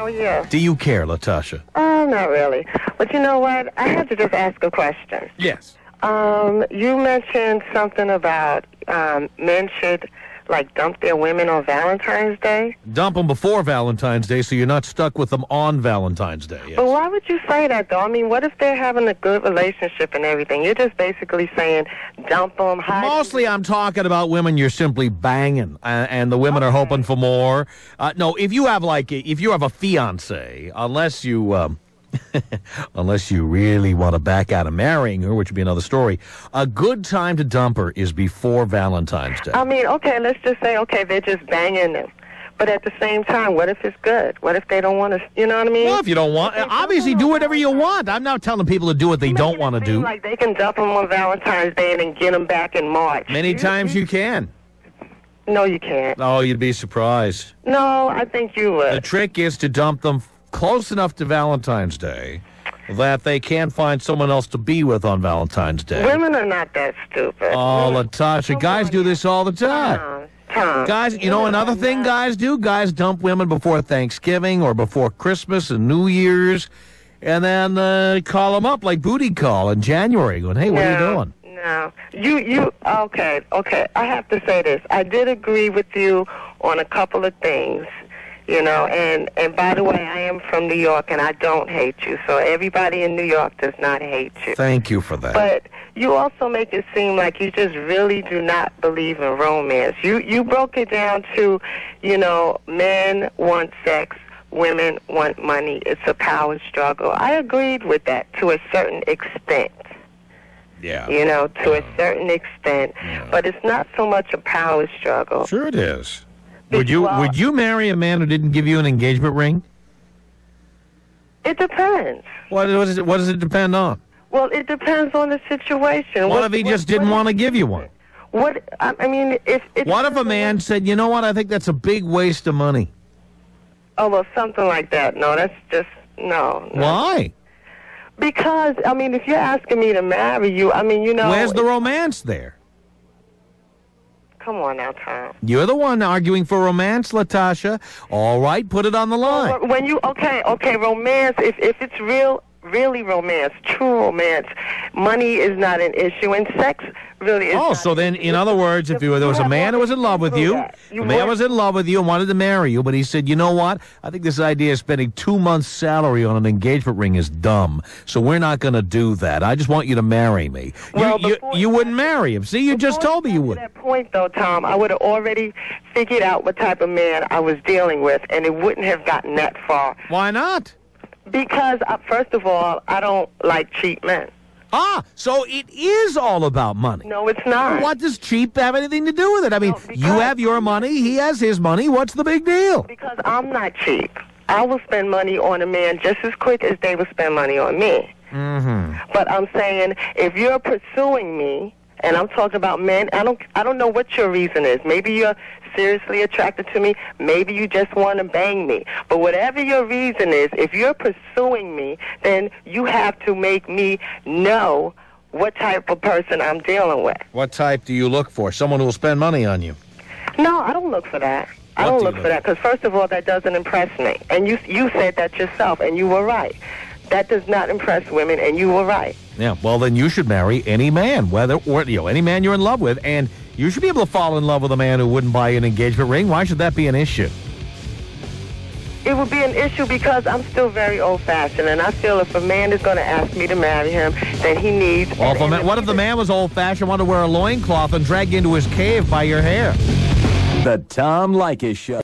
How are you? Do you care, Latasha? Not really. But you know what? I had to just ask a question. Yes. You mentioned something about men should, like, dump their women on Valentine's Day. Dump them before Valentine's Day so you're not stuck with them on Valentine's Day. Yes. But why would you say that, though? I mean, what if they're having a good relationship and everything? You're just basically saying dump them. Mostly I'm talking about women you're simply banging, and the women are hoping for more. No, if you have a fiance, unless you really want to back out of marrying her, which would be another story, a good time to dump her is before Valentine's Day. I mean, okay, let's just say, okay, they're just banging them. But at the same time, what if it's good? What if they don't want to, you know what I mean? Well, if you don't want, obviously do whatever you want. I'm not telling people to do what they don't want to do. Like they can dump them on Valentine's Day and then get them back in March. Many times you can. No, you can't. Oh, you'd be surprised. No, I think you would. The trick is to dump them close enough to Valentine's Day that they can't find someone else to be with on Valentine's Day. Women are not that stupid. Oh, Latasha, guys do this all the time. Tom. Guys, you know another thing guys do? Guys dump women before Thanksgiving or before Christmas and New Year's, and then call them up like booty call in January, going, hey, what are you doing? No. Okay. I have to say this. I did agree with you on a couple of things. You know, and by the way, I am from New York, and I don't hate you. So everybody in New York does not hate you. Thank you for that. But you also make it seem like you just really do not believe in romance. You broke it down to, you know, men want sex, women want money. It's a power struggle. I agreed with that to a certain extent. Yeah. You know, to a certain extent. Yeah. But it's not so much a power struggle. Sure it is. Would you marry a man who didn't give you an engagement ring? It depends. What does it depend on? Well, it depends on the situation. What if he just didn't want to give you one? What if a man said, you know what, I think that's a big waste of money? Oh, well, something like that. No, that's just, no. Why? Because, I mean, if you're asking me to marry you, I mean, you know. Where's the romance there? Come on now, Tom. You're the one arguing for romance, Latasha. All right, put it on the line. When you, okay, romance, if it's really romance, true romance, money is not an issue, and sex really is. Oh, so then, in other words, if there was a man who was in love with you, a man was in love with you and wanted to marry you, but he said, you know what, I think this idea of spending 2 months' salary on an engagement ring is dumb, so we're not going to do that. I just want you to marry me. Well, you wouldn't marry him. See, you just told me you would. At that point, though, Tom, I would have already figured out what type of man I was dealing with, and it wouldn't have gotten that far. Why not? Because, first of all, I don't like cheap men. Ah, so it is all about money. No, it's not. What does cheap have anything to do with it? I mean, you have your money, he has his money. What's the big deal? Because I'm not cheap. I will spend money on a man just as quick as they will spend money on me. Mm-hmm. But I'm saying, if you're pursuing me, and I'm talking about men, I don't know what your reason is. Maybe you're seriously attracted to me. Maybe you just want to bang me. But whatever your reason is, if you're pursuing me, then you have to make me know what type of person I'm dealing with. What type do you look for? Someone who will spend money on you? No, I don't look for that. I don't look for that because, first of all, that doesn't impress me. And you said that yourself, and you were right. That does not impress women, and you were right. Yeah, well, then you should marry any man, any man you're in love with, and you should be able to fall in love with a man who wouldn't buy you an engagement ring. Why should that be an issue? It would be an issue because I'm still very old-fashioned, and I feel if a man is going to ask me to marry him, then he needs... Well, what if the man was old-fashioned, wanted to wear a loincloth and drag you into his cave by your hair? The Tom Leykis Show.